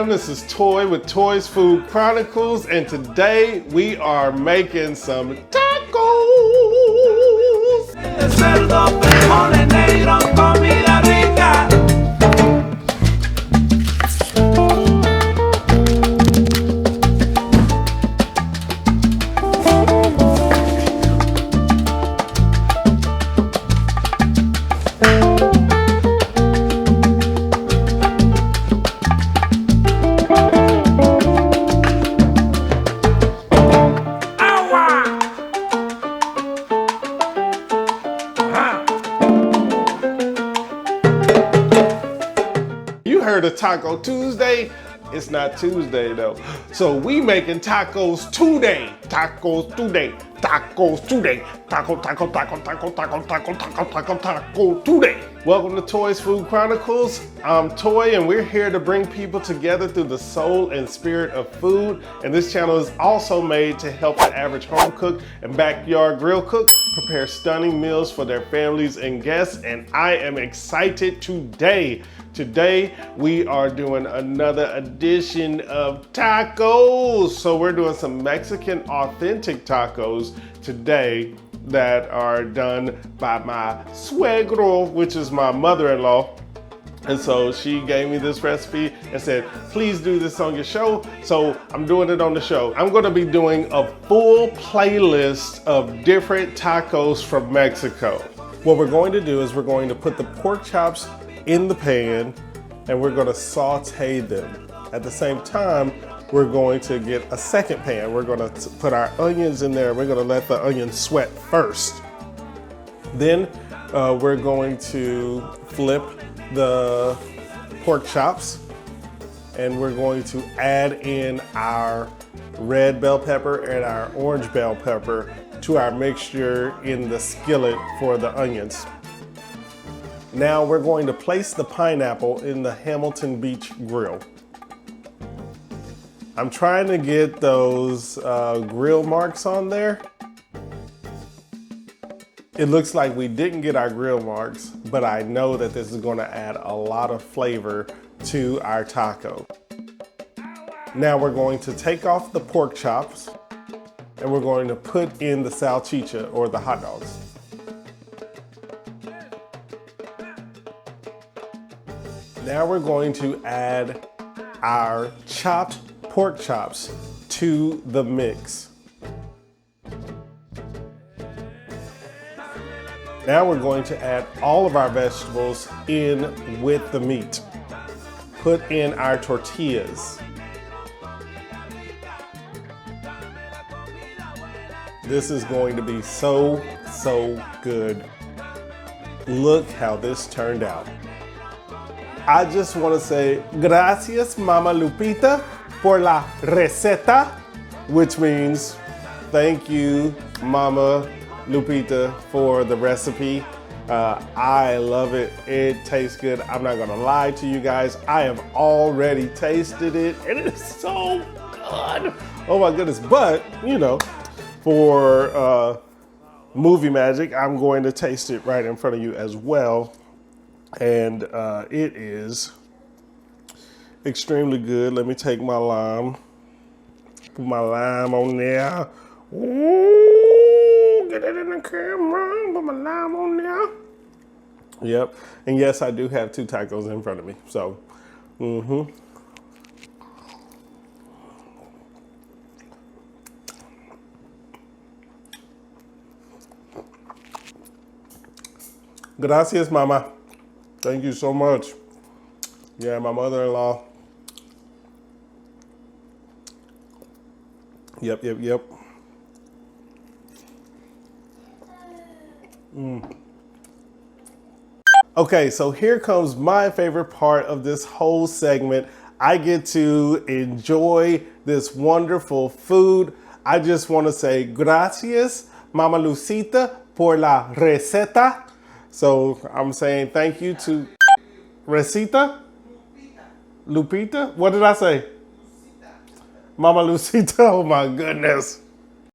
This is Toy with Toy's Food Chronicles, and today we are making some tacos. Heard of Taco Tuesday? It's not Tuesday though. So we making tacos today. Tacos today. Tacos today. Taco today. Welcome to Toy's Food Chronicles. I'm Toy and we're here to bring people together through the soul and spirit of food. And this channel is also made to help the average home cook and backyard grill cook prepare stunning meals for their families and guests. And I am excited today. Today, we are doing another edition of tacos. So we're doing some Mexican authentic tacos today that are done by my suegro, which is my mother-in-law. And so she gave me this recipe and said, please do this on your show. So I'm doing it on the show. I'm gonna be doing a full playlist of different tacos from Mexico. What we're going to do is we're going to put the pork chops in the pan and we're gonna saute them. At the same time, we're going to get a second pan. We're gonna put our onions in there. We're gonna let the onions sweat first. Then we're going to flip the pork chops and we're going to add in our red bell pepper and our orange bell pepper to our mixture in the skillet for the onions. Now we're going to place the pineapple in the Hamilton Beach grill. I'm trying to get those grill marks on there. It looks like we didn't get our grill marks, but I know that this is gonna add a lot of flavor to our taco. Now we're going to take off the pork chops and we're going to put in the salchicha or the hot dogs. Now we're going to add our chopped pork chops to the mix. Now we're going to add all of our vegetables in with the meat. Put in our tortillas. This is going to be so good. Look how this turned out. I just want to say gracias Mama Lupita por la receta, which means thank you Mama Lupita for the recipe. I love it. It tastes good. I'm not gonna lie to you guys. I have already tasted it and it is so good. Oh my goodness. But you know, for movie magic, I'm going to taste it right in front of you as well. And it is extremely good. Let me take my lime. Put my lime on there. Ooh, get it in the camera. Put my lime on there. Yep. And yes, I do have two tacos in front of me. So, Gracias, Mama. Thank you so much. Yeah, my mother-in-law. Yep. Okay, so here comes my favorite part of this whole segment. I get to enjoy this wonderful food. I just want to say gracias, Mama Lucita, por la receta. So I'm saying thank you to Recita? Lupita? What did I say? Lucita. Mama Lucita, oh my goodness.